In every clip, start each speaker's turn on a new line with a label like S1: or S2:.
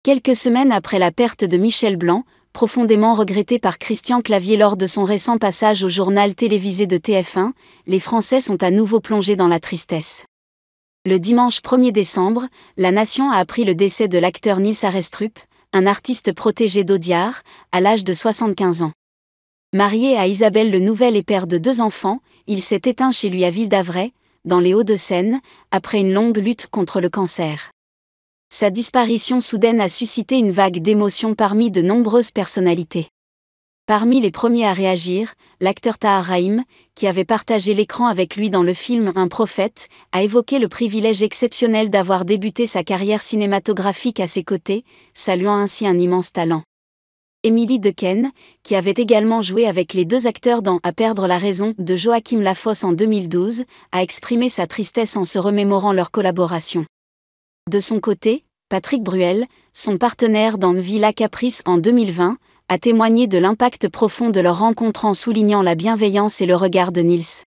S1: Quelques semaines après la perte de Michel Blanc, profondément regretté par Christian Clavier lors de son récent passage au journal télévisé de TF1, les Français sont à nouveau plongés dans la tristesse. Le dimanche 1er décembre, la nation a appris le décès de l'acteur Nils Arestrup, un artiste protégé d'Audiard, à l'âge de 75 ans. Marié à Isabelle Le Nouvel et père de 2 enfants, il s'est éteint chez lui à Ville-d'Avray, dans les Hauts-de-Seine, après une longue lutte contre le cancer. Sa disparition soudaine a suscité une vague d'émotions parmi de nombreuses personnalités. Parmi les premiers à réagir, l'acteur Tahar Rahim, qui avait partagé l'écran avec lui dans le film Un prophète, a évoqué le privilège exceptionnel d'avoir débuté sa carrière cinématographique à ses côtés, saluant ainsi un immense talent. Émilie Dequesne, qui avait également joué avec les 2 acteurs dans À perdre la raison de Joachim Lafosse en 2012, a exprimé sa tristesse en se remémorant leur collaboration. De son côté, Patrick Bruel, son partenaire dans Villa Caprice en 2020, a témoigné de l'impact profond de leur rencontre en soulignant la bienveillance et le regard de Nils.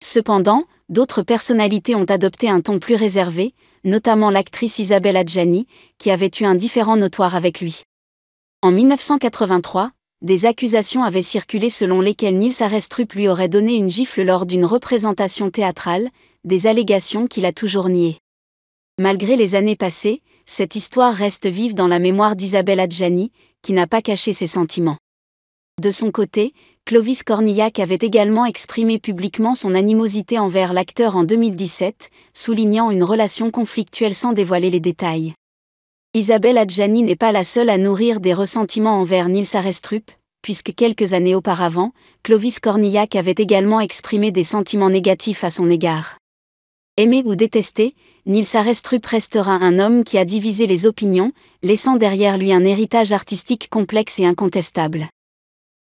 S1: Cependant, d'autres personnalités ont adopté un ton plus réservé, notamment l'actrice Isabelle Adjani, qui avait eu un différend notoire avec lui. En 1983, des accusations avaient circulé selon lesquelles Nils Arestrup lui aurait donné une gifle lors d'une représentation théâtrale, des allégations qu'il a toujours niées. Malgré les années passées, cette histoire reste vive dans la mémoire d'Isabelle Adjani, qui n'a pas caché ses sentiments. De son côté, Clovis Cornillac avait également exprimé publiquement son animosité envers l'acteur en 2017, soulignant une relation conflictuelle sans dévoiler les détails. Isabelle Adjani n'est pas la seule à nourrir des ressentiments envers Nils Arestrup, puisque quelques années auparavant, Clovis Cornillac avait également exprimé des sentiments négatifs à son égard. Aimé ou détesté, Nils Arestrup restera un homme qui a divisé les opinions, laissant derrière lui un héritage artistique complexe et incontestable.